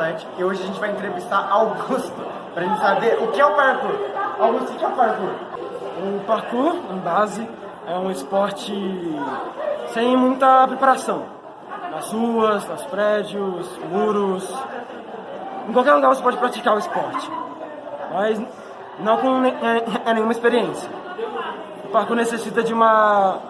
Nicolete e hoje a gente vai entrevistar Augusto para a gente saber o que é o parkour. Augusto, o que é o parkour? O parkour, em base, é um esporte sem muita preparação. Nas ruas, nos prédios, muros, em qualquer lugar você pode praticar o esporte, mas não com nenhuma experiência. O parkour necessita de uma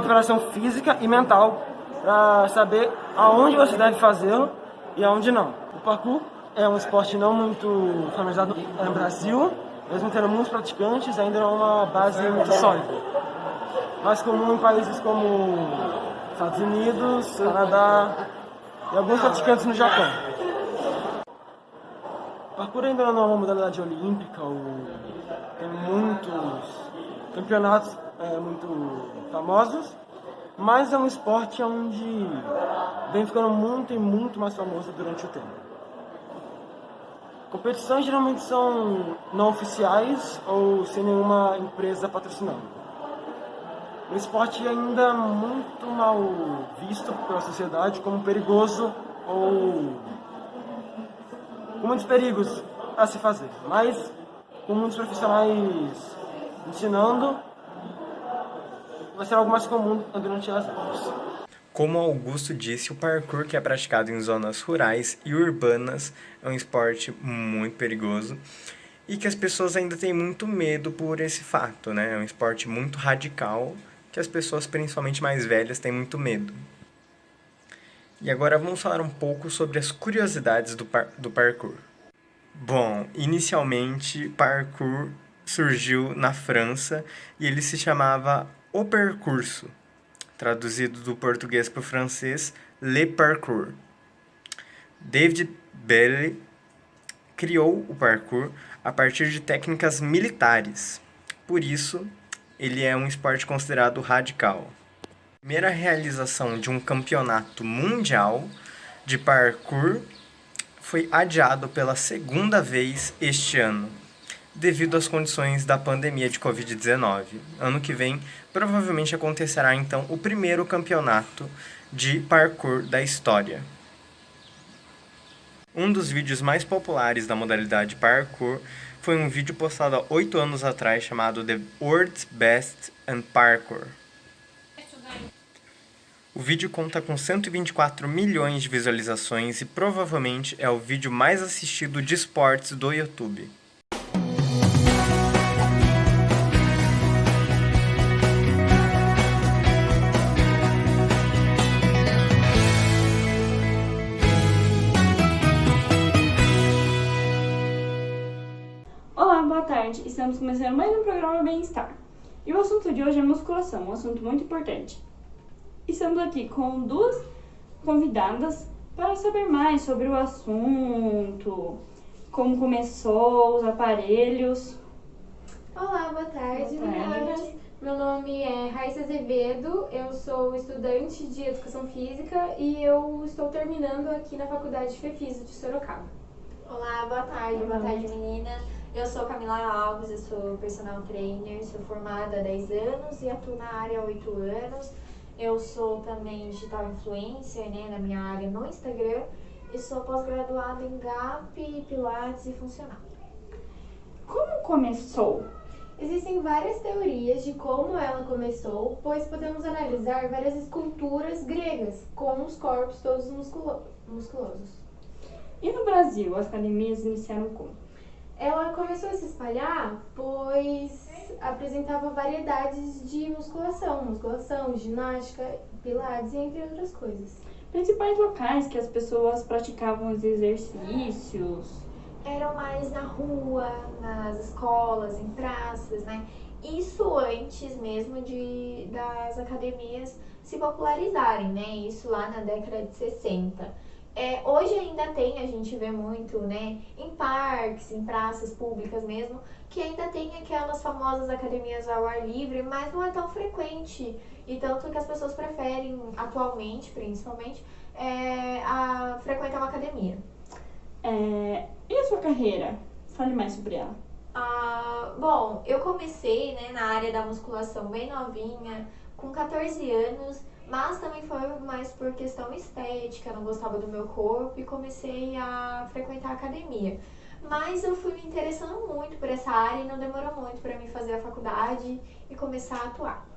preparação física e mental para saber aonde você deve fazê-lo e aonde não. O parkour é um esporte não muito familiarizado no Brasil, mesmo tendo muitos praticantes, ainda não é uma base muito sólida. Mais comum em países como Estados Unidos, Canadá e alguns praticantes no Japão. O parkour ainda não é uma modalidade olímpica, tem muitos campeonatos muito famosos, mas é um esporte onde vem ficando muito mais famoso durante o tempo. Competições geralmente são não oficiais ou sem nenhuma empresa patrocinando. O esporte é ainda muito mal visto pela sociedade como perigoso ou com muitos perigos a se fazer, mas com muitos profissionais ensinando, vai ser algo mais comum durante as aulas. Como Augusto disse, o parkour, que é praticado em zonas rurais e urbanas, é um esporte muito perigoso e que as pessoas ainda têm muito medo por esse fato, né? É um esporte muito radical que as pessoas, principalmente mais velhas, têm muito medo. E agora vamos falar um pouco sobre as curiosidades do parkour. Bom, inicialmente, parkour surgiu na França e ele se chamava O Percurso, traduzido do português para o francês, Le Parcours. David Bailey criou o parkour a partir de técnicas militares, por isso ele é um esporte considerado radical. A primeira realização de um campeonato mundial de parkour foi adiado pela segunda vez este ano, devido às condições da pandemia de Covid-19. Ano que vem, provavelmente acontecerá então o primeiro campeonato de parkour da história. Um dos vídeos mais populares da modalidade parkour foi um vídeo postado há 8 anos atrás chamado The World's Best and Parkour. O vídeo conta com 124 milhões de visualizações e provavelmente é o vídeo mais assistido de esportes do YouTube. Olá, boa tarde. Estamos começando mais um programa Bem-Estar. E o assunto de hoje é musculação, um assunto muito importante. Estamos aqui com duas convidadas para saber mais sobre o assunto, como começou, os aparelhos. Olá, boa tarde, Boa tarde. meninas. Meu nome é Raíssa Azevedo, eu sou estudante de Educação Física e eu estou terminando aqui na Faculdade FEFISO de Sorocaba. Olá, boa tarde menina. Eu sou Camila Alves, eu sou personal trainer, sou formada há 10 anos e atuo na área há 8 anos. Eu sou também digital influencer, né, na minha área no Instagram e sou pós-graduada em GAP, Pilates e Funcional. Como começou? Existem várias teorias de como ela começou, pois podemos analisar várias esculturas gregas com os corpos todos musculosos. E no Brasil, as academias iniciaram como? Ela começou a se espalhar, pois apresentava variedades de musculação, ginástica, pilates, entre outras coisas. Principais locais que as pessoas praticavam os exercícios. Eram mais na rua, nas escolas, em praças, né? Isso antes mesmo das academias se popularizarem, né? Isso lá na década de 60. Hoje ainda tem, a gente vê muito, né, em parques, em praças públicas mesmo, que ainda tem aquelas famosas academias ao ar livre, mas não é tão frequente. E tanto que as pessoas preferem, atualmente, principalmente, frequentar uma academia. E a sua carreira? Fale mais sobre ela. Bom, eu comecei, né, na área da musculação bem novinha, com 14 anos. mas também foi mais por questão estética, não gostava do meu corpo e comecei a frequentar a academia. Mas eu fui me interessando muito por essa área e não demorou muito para mim fazer a faculdade e começar a atuar.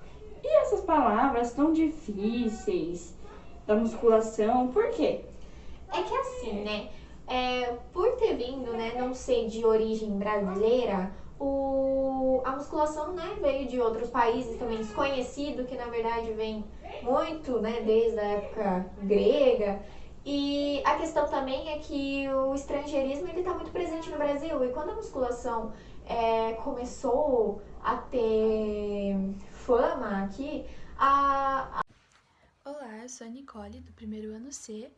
E essas palavras tão difíceis da musculação, por quê? É que assim, né? Por ter vindo, né, não sei, de origem brasileira, a musculação, né, veio de outros países também desconhecido, que na verdade vem muito, né, desde a época grega. E a questão também é que o estrangeirismo ele está muito presente no Brasil. E quando a musculação começou a ter fama aqui, Olá, eu sou a Nicole, do primeiro ano C,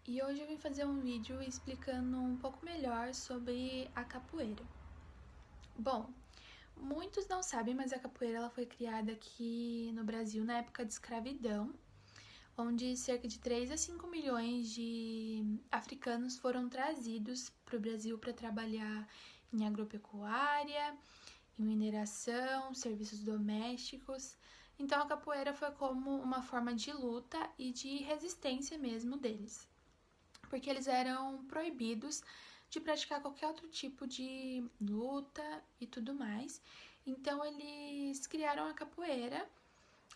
e hoje eu vim fazer um vídeo explicando um pouco melhor sobre a capoeira. Bom, muitos não sabem, mas a capoeira ela foi criada aqui no Brasil na época de escravidão, onde cerca de 3 a 5 milhões de africanos foram trazidos para o Brasil para trabalhar em agropecuária, em mineração, serviços domésticos. Então a capoeira foi como uma forma de luta e de resistência mesmo deles, porque eles eram proibidos de praticar qualquer outro tipo de luta e tudo mais. Então eles criaram a capoeira,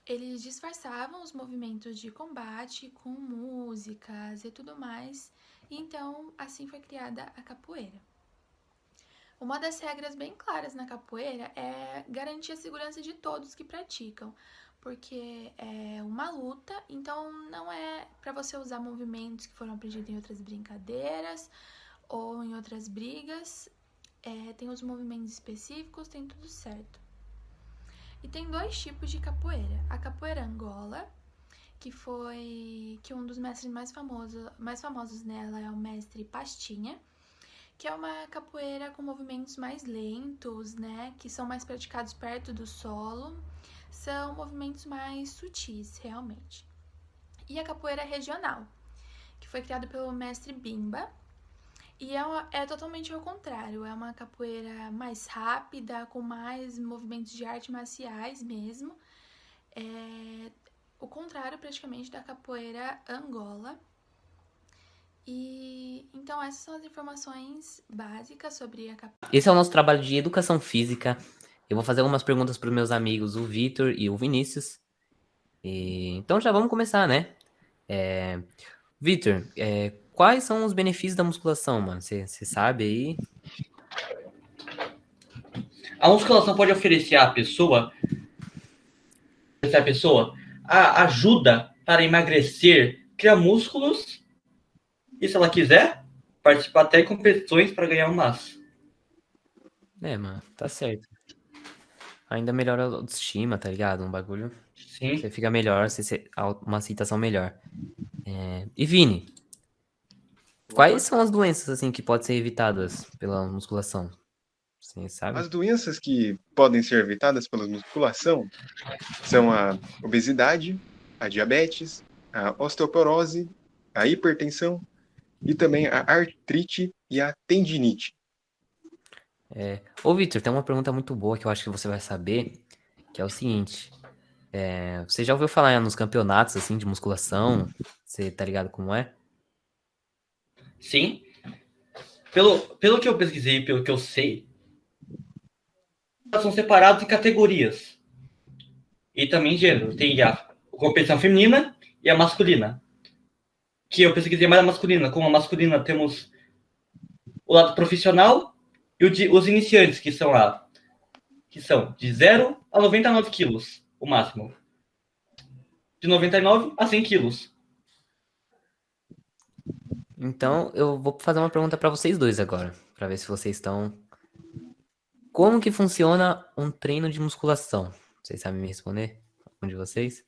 eles disfarçavam os movimentos de combate com músicas e tudo mais, e então assim foi criada a capoeira. Uma das regras bem claras na capoeira é garantir a segurança de todos que praticam, porque é uma luta, então não é para você usar movimentos que foram aprendidos em outras brincadeiras ou em outras brigas. Tem os movimentos específicos, tem tudo certo. E tem 2 tipos de capoeira. A capoeira Angola, que um dos mestres mais famosos nela é o mestre Pastinha, que é uma capoeira com movimentos mais lentos, né, que são mais praticados perto do solo, são movimentos mais sutis, realmente. E a capoeira regional, que foi criada pelo mestre Bimba, e é totalmente ao contrário, é uma capoeira mais rápida, com mais movimentos de artes marciais mesmo, o contrário praticamente da capoeira Angola. E então essas são as informações básicas sobre a capoeira. Esse é o nosso trabalho de educação física. Eu vou fazer algumas perguntas para os meus amigos, o Vitor e o Vinícius. Então já vamos começar, né? Vitor, quais são os benefícios da musculação, mano? Você sabe aí? A musculação pode oferecer à pessoa a ajuda para emagrecer, criar músculos e, se ela quiser, participar até de competições para ganhar massa. Mano, tá certo. Ainda melhora a autoestima, tá ligado? Um bagulho. Sim. Você fica melhor, uma aceitação melhor. E Vini, quais são as doenças assim que podem ser evitadas pela musculação? Você sabe? As doenças que podem ser evitadas pela musculação são a obesidade, a diabetes, a osteoporose, a hipertensão e também a artrite e a tendinite. Ô, Vitor, tem uma pergunta muito boa que eu acho que você vai saber, que é o seguinte. Você já ouviu falar nos campeonatos assim de musculação? Você tá ligado como é? Sim. Pelo que eu pesquisei, pelo que eu sei, elas são separadas em categorias. E também em gênero. Tem a competição feminina e a masculina. Que eu pesquisei mais a masculina. Como a masculina temos o lado profissional e os iniciantes, que são de 0 a 99 quilos, o máximo. De 99 a 100 quilos. Então, eu vou fazer uma pergunta pra vocês dois agora, pra ver se vocês estão... Como que funciona um treino de musculação? Vocês sabem me responder? Um de vocês?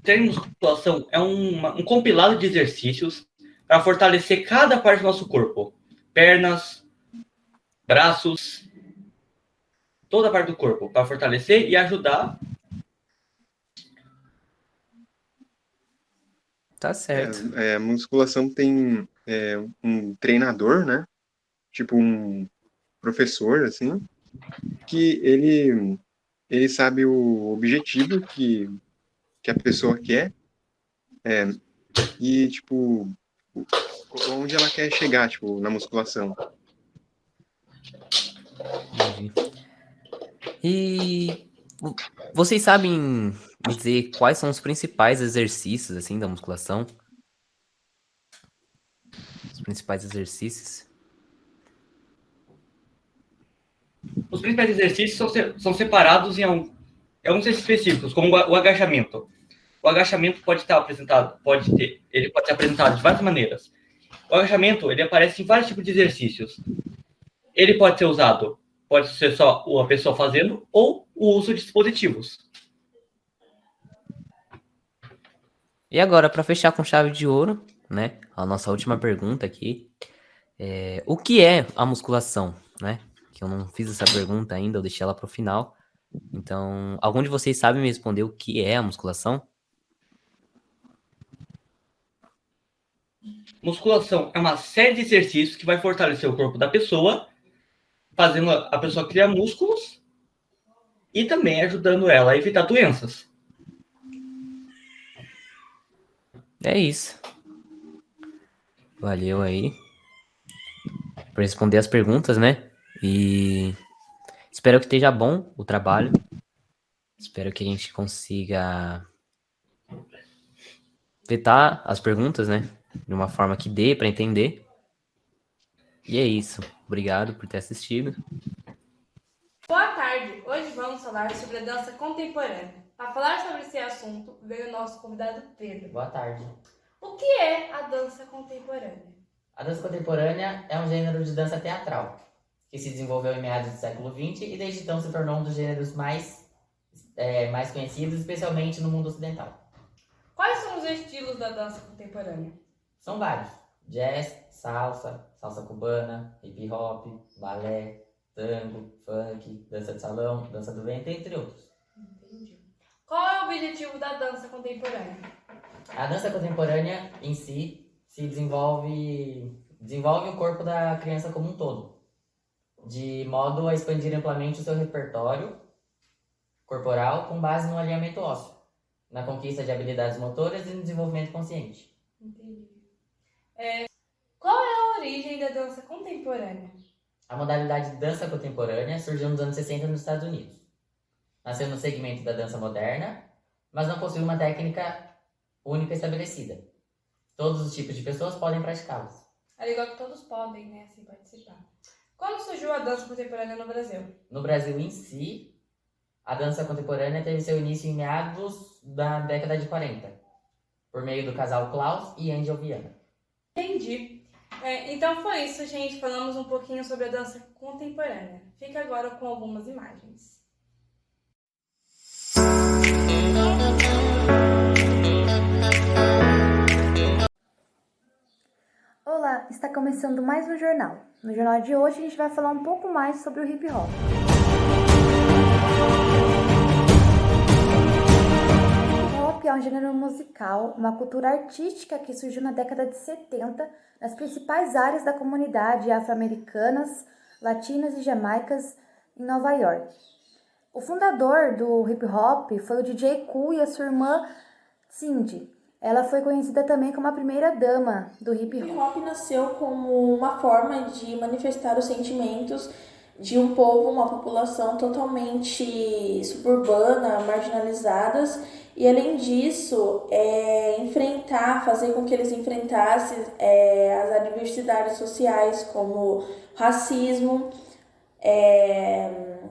Treino de musculação é um compilado de exercícios para fortalecer cada parte do nosso corpo. Pernas, braços, toda a parte do corpo, para fortalecer e ajudar. Tá certo. A musculação tem um treinador, né? Tipo um professor, assim, que ele sabe o objetivo que que a pessoa quer, e, tipo, onde ela quer chegar, tipo, na musculação. Entendi. E vocês sabem me dizer quais são os principais exercícios, assim, da musculação? Os principais exercícios? Os principais exercícios são separados em alguns específicos, como o agachamento. O agachamento ele pode ser apresentado de várias maneiras. O agachamento, ele aparece em vários tipos de exercícios. Ele pode ser usado, pode ser só a pessoa fazendo, ou o uso de dispositivos. E agora, para fechar com chave de ouro, né? A nossa última pergunta aqui. O que é a musculação, né? Que eu não fiz essa pergunta ainda, eu deixei ela para o final. Então, algum de vocês sabe me responder o que é a musculação? Musculação é uma série de exercícios que vai fortalecer o corpo da pessoa, fazendo a pessoa criar músculos e também ajudando ela a evitar doenças. É isso. Valeu aí por responder as perguntas, né? E espero que esteja bom o trabalho. Espero que a gente consiga vetar as perguntas, né? De uma forma que dê para entender. E é isso. Obrigado por ter assistido. Boa tarde! Hoje vamos falar sobre a dança contemporânea. Para falar sobre esse assunto, veio o nosso convidado Pedro. Boa tarde. O que é a dança contemporânea? A dança contemporânea é um gênero de dança teatral, que se desenvolveu em meados do século XX e desde então se tornou um dos gêneros mais conhecidos, especialmente no mundo ocidental. Quais são os estilos da dança contemporânea? São vários: jazz, salsa cubana, hip hop, balé, tango, funk, dança de salão, dança do ventre, entre outros. Entendi. Qual é o objetivo da dança contemporânea? A dança contemporânea em si se desenvolve o corpo da criança como um todo, de modo a expandir amplamente o seu repertório corporal com base no alinhamento ósseo, na conquista de habilidades motoras e no desenvolvimento consciente. Entendi. Qual é a origem da dança contemporânea? A modalidade de dança contemporânea surgiu nos anos 60 nos Estados Unidos. Nasceu no segmento da dança moderna, mas não possui uma técnica única estabelecida. Todos os tipos de pessoas podem praticá-las. É legal que todos podem, né, assim, participar. Quando surgiu a dança contemporânea no Brasil? No Brasil em si, a dança contemporânea teve seu início em meados da década de 40, por meio do casal Klaus e Angel Viana. Entendi. Então foi isso, gente. Falamos um pouquinho sobre a dança contemporânea. Fica agora com algumas imagens. Olá, está começando mais um jornal. No jornal de hoje a gente vai falar um pouco mais sobre o hip hop. O hip hop é um gênero musical, uma cultura artística que surgiu na década de 70 nas principais áreas da comunidade afro-americanas, latinas e jamaicas em Nova York. O fundador do hip hop foi o DJ Kool e a sua irmã Cindy. Ela foi conhecida também como a primeira dama do hip hop. O hip hop nasceu como uma forma de manifestar os sentimentos de um povo, uma população totalmente suburbana, marginalizadas, e além disso, fazer com que eles enfrentassem as adversidades sociais, como racismo,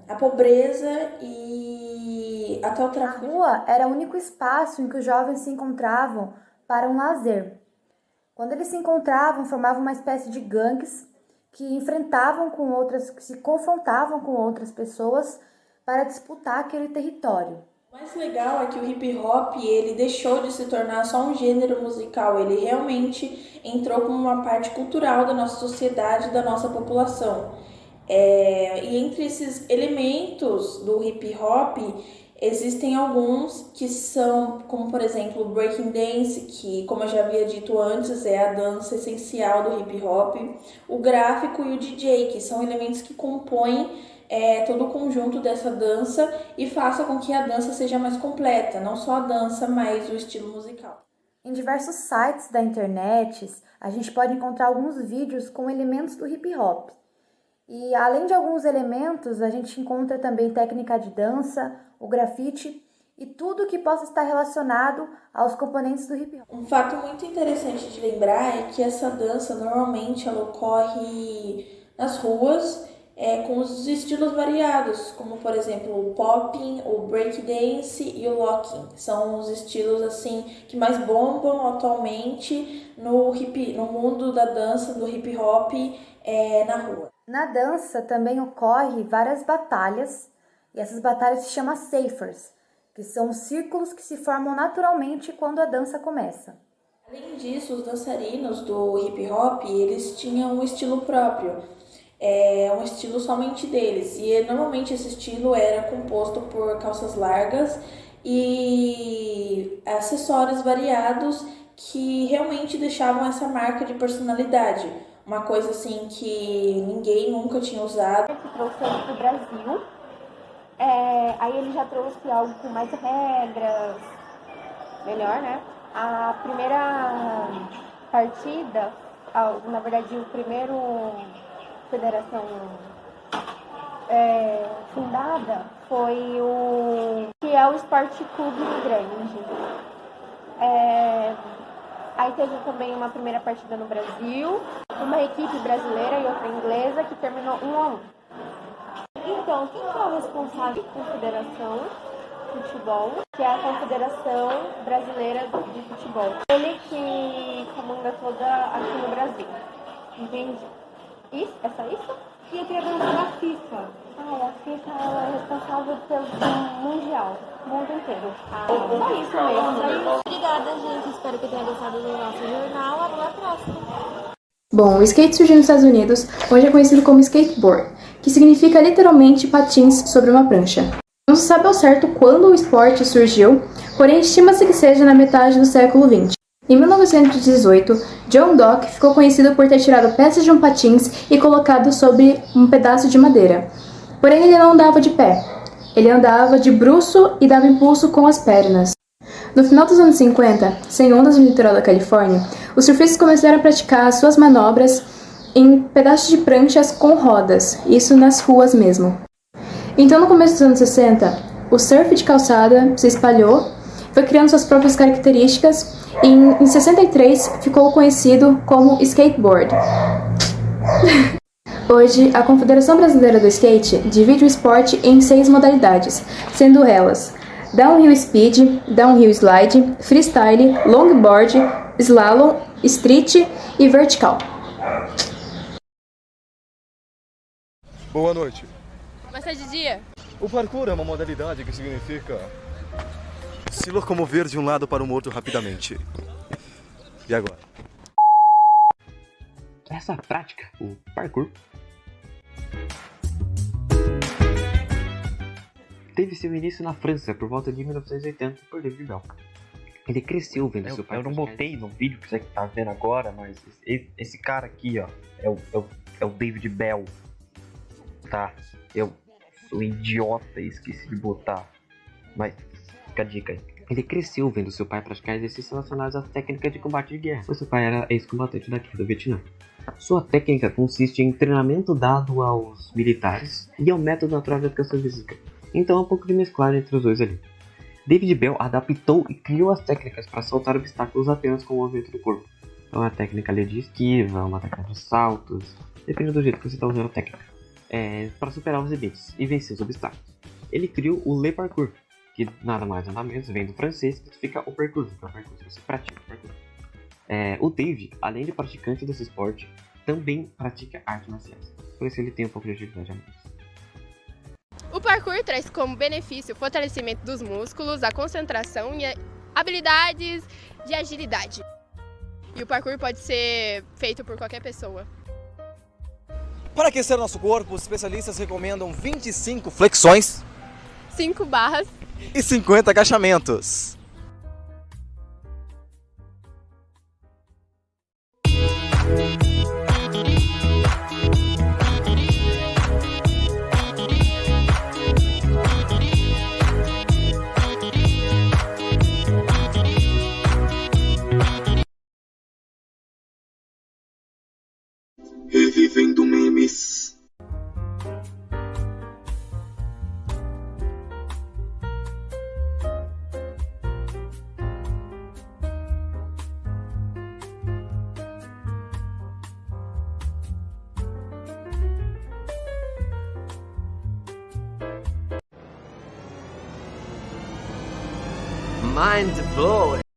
a pobreza e até o tráfico. A rua era o único espaço em que os jovens se encontravam para um lazer. Quando eles se encontravam, formavam uma espécie de gangues que se confrontavam com outras pessoas para disputar aquele território. O mais legal é que o hip hop ele deixou de se tornar só um gênero musical, ele realmente entrou como uma parte cultural da nossa sociedade, da nossa população. E entre esses elementos do hip hop, Existem alguns que são, como por exemplo, o breaking dance, que, como eu já havia dito antes, é a dança essencial do hip hop, o gráfico e o DJ, que são elementos que compõem todo o conjunto dessa dança e faça com que a dança seja mais completa, não só a dança, mas o estilo musical. Em diversos sites da internet, a gente pode encontrar alguns vídeos com elementos do hip hop. E além de alguns elementos, a gente encontra também técnica de dança, o grafite e tudo que possa estar relacionado aos componentes do hip hop. Um fato muito interessante de lembrar é que essa dança normalmente ela ocorre nas ruas com os estilos variados, como por exemplo o popping, o breakdance e o locking. São os estilos assim que mais bombam atualmente no mundo da dança, do hip hop na rua. Na dança também ocorre várias batalhas, e essas batalhas se chamam cyphers, que são círculos que se formam naturalmente quando a dança começa. Além disso, os dançarinos do hip hop, eles tinham um estilo próprio, um estilo somente deles, e normalmente esse estilo era composto por calças largas e acessórios variados que realmente deixavam essa marca de personalidade. Uma coisa assim que ninguém nunca tinha usado. Ele trouxe ele para o Brasil, aí ele já trouxe algo com mais regras, melhor, né? A primeira partida, na verdade o primeiro federação fundada foi que é o Esporte Clube Grande. Aí teve também uma primeira partida no Brasil, uma equipe brasileira e outra inglesa que terminou 1-1. Então, quem é o responsável pela Confederação de Futebol, que é a Confederação Brasileira de Futebol? Ele que comanda toda aqui no Brasil. Entendi. Isso? É só isso? E eu queria perguntar da FIFA. A FIFA ela é responsável pelo Mundial, o mundo inteiro. Só isso mesmo. Obrigada, gente. Espero que tenha gostado do nosso jornal. Até a próxima. Bom, o skate surgiu nos Estados Unidos, onde é conhecido como skateboard, que significa literalmente patins sobre uma prancha. Não se sabe ao certo quando o esporte surgiu, porém estima-se que seja na metade do século XX. Em 1918, John Dock ficou conhecido por ter tirado peças de um patins e colocado sobre um pedaço de madeira. Porém, ele não andava de pé. Ele andava de bruço e dava impulso com as pernas. No final dos anos 50, sem ondas no litoral da Califórnia, os surfistas começaram a praticar suas manobras em pedaços de pranchas com rodas, isso nas ruas mesmo. Então, no começo dos anos 60, o surf de calçada se espalhou, foi criando suas próprias características e em 63 ficou conhecido como skateboard. Hoje, a Confederação Brasileira do Skate divide o esporte em 6 modalidades, sendo elas downhill speed, downhill slide, freestyle, longboard, slalom, street e vertical. Boa noite. Vai ser de dia? O parkour é uma modalidade que significa se locomover de um lado para o outro rapidamente. E agora? Essa prática, o parkour, teve seu início na França por volta de 1980 por David Bell. Ele cresceu vendo seu pai. Eu não botei no vídeo que você tá vendo agora, mas esse cara aqui, ó, é o David Bell. Tá? Eu sou idiota e esqueci de botar. Mas fica a dica aí. Ele cresceu vendo seu pai praticar exercícios relacionados às técnicas de combate de guerra, pois seu pai era ex-combatente da guerra do Vietnã. Sua técnica consiste em treinamento dado aos militares e ao método natural de educação física. Então é um pouco de mesclar entre os dois ali. David Bell adaptou e criou as técnicas para saltar obstáculos apenas com o movimento do corpo. Então é uma técnica ali de esquiva, uma técnica de saltos, depende do jeito que você está usando a técnica. Para superar os limites e vencer os obstáculos. Ele criou o Le Parkour, que nada mais nada menos vem do francês, que significa o percurso, que é o percurso, você pratica o percurso. O Dave, além de praticante desse esporte, também pratica artes marciais, por isso ele tem um pouco de agilidade a mais. O parkour traz como benefício o fortalecimento dos músculos, a concentração e habilidades de agilidade. E o parkour pode ser feito por qualquer pessoa. Para aquecer nosso corpo, os especialistas recomendam 25 flexões, 5 barras e 50 agachamentos. Revivendo memes. Mind blowing.